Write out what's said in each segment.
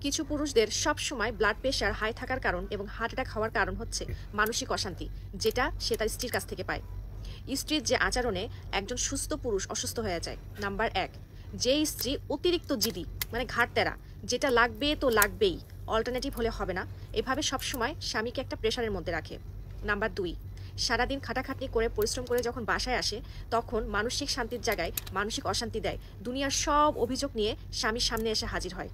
কিছু পুরুষদের সব সময় ব্লাড প্রেশার হাই থাকার কারণ এবং হার্ট অ্যাটাক হওয়ার কারণ হচ্ছে মানসিক অশান্তি, যেটা সে তার স্ত্রীর কাছ থেকে পায়। স্ত্রীর যে আচরণে একজন সুস্থ পুরুষ অসুস্থ হয়ে যায়। নাম্বার 1, যে স্ত্রী অতিরিক্ত জিদি, মানে ঘাড়তেরা, যেটা লাগবে তো লাগবেই, অল্টারনেটিভ হলে হবে না, এভাবে সবসময় স্বামীকে একটা প্রেশারের মধ্যে রাখে। নাম্বার 2, সারাদিন খাটাখাটনি করে পরিশ্রম করে যখন বাসায় আসে তখন মানসিক শান্তির জায়গায় মানসিক অশান্তি দেয়, দুনিয়ার সব অভিযোগ নিয়ে স্বামীর সামনে এসে হাজির হয়।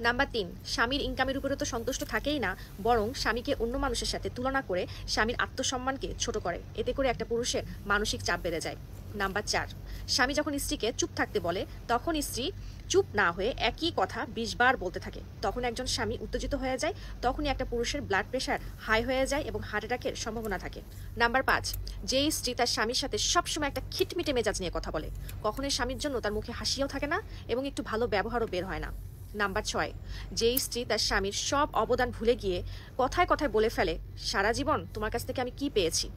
নাম্বার 3, স্বামীর ইনকামের উপরে তো সন্তুষ্ট থাকেই না, বরং স্বামীকে অন্য মানুষের সাথে তুলনা করে স্বামীর আত্মসম্মানকে ছোট করে, এতে করে একটা পুরুষের মানসিক চাপ বেড়ে যায়। নাম্বার 4, স্বামী যখন স্ত্রীকে চুপ থাকতে বলে তখন স্ত্রী চুপ না হয়ে একই কথা 20 বার বলতে থাকে, তখন একজন স্বামী উত্তেজিত হয়ে যায়, তখনই একটা পুরুষের ব্লাড প্রেশার হাই হয়ে যায় এবং হার্ট অ্যাটাকের সম্ভাবনা থাকে। নাম্বার 5, যে স্ত্রী তার স্বামীর সাথে সবসময় একটা খিটমিটে মেজাজ নিয়ে কথা বলে, কখনোই স্বামীর জন্য তার মুখে হাসিও থাকে না এবং একটু ভালো ব্যবহারও বের হয় না। নাম্বার 6, যেই স্ত্রী তার স্বামীর সব অবদান ভুলে গিয়ে কথায় কথায় বলে ফেলে, সারা জীবন তোমার কাছ থেকে আমি কি পেয়েছি।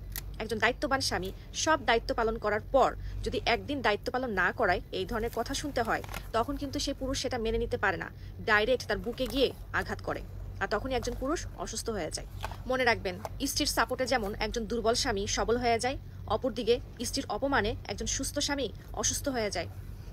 একজন দায়িত্ববান স্বামী সব দায়িত্ব পালন করার পর যদি একদিন দায়িত্ব পালন না করায় এই ধরনের কথা শুনতে হয়, তখন কিন্তু সে পুরুষ সেটা মেনে নিতে পারে না, ডাইরেক্ট তার বুকে গিয়ে আঘাত করে, আর তখনই একজন পুরুষ অসুস্থ হয়ে যায়। মনে রাখবেন, স্ত্রীর সাপোর্টে যেমন একজন দুর্বল স্বামী সবল হয়ে যায়, অপরদিকে স্ত্রীর অপমানে একজন সুস্থ স্বামী অসুস্থ হয়ে যায়।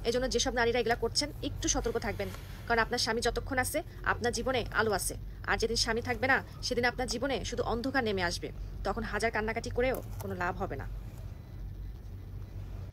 এজন্য যেসব নারীরা এগুলা করছেন একটু সতর্ক থাকবেন, কারণ আপনার স্বামী যতক্ষণ আছে আপনার জীবনে আলো আছে, আর যেদিন স্বামী থাকবে না সেদিন আপনার জীবনে শুধু অন্ধকার নেমে আসবে, তখন হাজার কান্নাকাটি করেও কোনো লাভ হবে না।